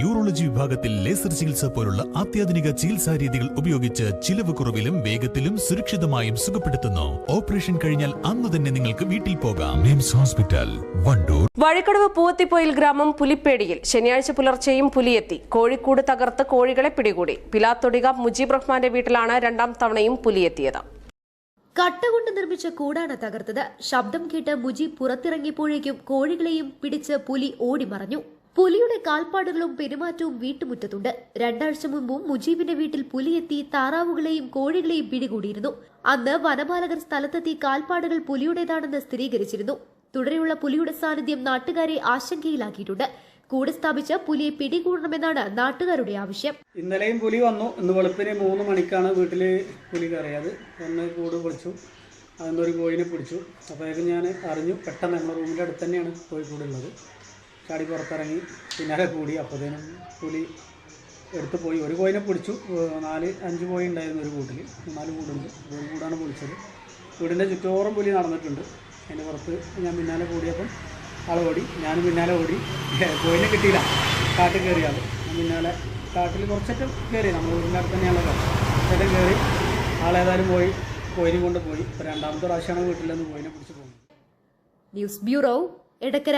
Urology വിഭാഗത്തിൽ laser ചികിത്സ പോലുള്ള അത്യാധുനിക ചികിത്സാ രീതികൾ ഉപയോഗിച്ച് ചിലവ് കുറവിലും വേഗത്തിലും സുരക്ഷിതമായും സുഖപ്പെടുത്തുന്നു. ഓപ്പറേഷൻ കഴിഞ്ഞാൽ അന്ന് തന്നെ നിങ്ങൾക്ക് വീട്ടിൽ പോകാം. മിംസ് ഹോസ്പിറ്റൽ, വണ്ടൂർ. വഴിക്കടവ് പൂവത്തിപ്പൊയിൽ ഗ്രാമം പുലിപ്പേടിയിൽ ശനിയാഴ്ച പുലർച്ചെയും പുലിയെത്തി. കോഴിക്കൂട് തകർത്ത് കോഴികളെ പിടികൂടി. പിലാത്തൊടിക മുജീബ് റഹ്മാന്റെ വീട്ടിലാണ് രണ്ടാം തവണയും പുലിയെത്തിയത്. കട്ടകൊണ്ട് നിർമ്മിച്ച കൂടാണ് തകർത്തത്. ശബ്ദം കേട്ട് മുജീബ് പുറത്തിറങ്ങിയപ്പോഴേക്കും കോഴികളെയും പിടിച്ച് പുലി ഓടിമറഞ്ഞു. പുലിയുടെ കാൽപ്പാടുകളും പെരുമാറ്റവും വീട്ടുമുറ്റത്തുണ്ട്. 2 ആഴ്ച മുമ്പും മുജീബിന്റെ വീട്ടിൽ പുലിയെത്തി താറാവുകളെയും കോഴികളെയും പിടികൂടിയിരുന്നു. അന്ന് വനപാലകർ സ്ഥലത്തെത്തി കാൽപ്പാടുകൾ പുലിയുടേതാണെന്ന് സ്ഥിരീകരിച്ചിരുന്നു. തുടരെയുള്ള പുലിയുടെ സാന്നിധ്യം നാട്ടുകാരെ ആശങ്കയിലാക്കിയിട്ടുണ്ട്. കൂട് സ്ഥാപിച്ച് പുലിയെ പിടികൂടണമെന്നാണ് നാട്ടുകാരുടെ ആവശ്യം. ഇന്നലെയും പുലി വന്നു. ഇന്ന് വെളുപ്പിന് 3 മണിക്കാണ് വീട്ടിൽ പുലി കയറിയത്. വന്ന് കൂട് പൊളിച്ചു. അതിന്നൊരു കോഴിനെ പിടിച്ചു. അപ്പോഴേക്കും ഞാൻ അറിഞ്ഞു. പെട്ടെന്ന് നമ്മുടെ റൂമിൻ്റെ അടുത്ത് തന്നെയാണ് കോഴിക്കൂടുള്ളത്. ചാടി പുറത്തിറങ്ങി പിന്നാലെ കൂടി. അപ്പോഴത്തേനും പുലി എടുത്ത് പോയി. ഒരു കോഴിനെ പിടിച്ചു. 4-5 കോഴി ഉണ്ടായിരുന്നു ഒരു കൂട്ടിൽ. 4 കൂടുണ്ട്. ഒരു കൂടാണ് പൊളിച്ചത്. വീടിൻ്റെ ചുറ്റോറും പുലി നടന്നിട്ടുണ്ട്. അതിൻ്റെ പുറത്ത് ഞാൻ പിന്നാലെ കൂടിയപ്പം ആൾ ഓടി. ഞാനും പിന്നാലെ ഓടി. കോഴിനെ കിട്ടിയില്ല. കാട്ടിൽ കയറിയാൽ പിന്നാലെ കാട്ടിൽ കുറച്ചൊക്കെ കയറി. നമ്മൾ വീടിൻ്റെ അടുത്ത് തന്നെയാണ് കുറച്ചൊക്കെ കയറി. ആളേതായാലും പോയി കോഴിനെ കൊണ്ട് പോയി. ഇപ്പോൾ 2ാമത്തെ പ്രാവശ്യമാണ് വീട്ടിൽ നിന്ന് കോഴിനെ പിടിച്ച് പോകുന്നത്. News bureau, Edakkara.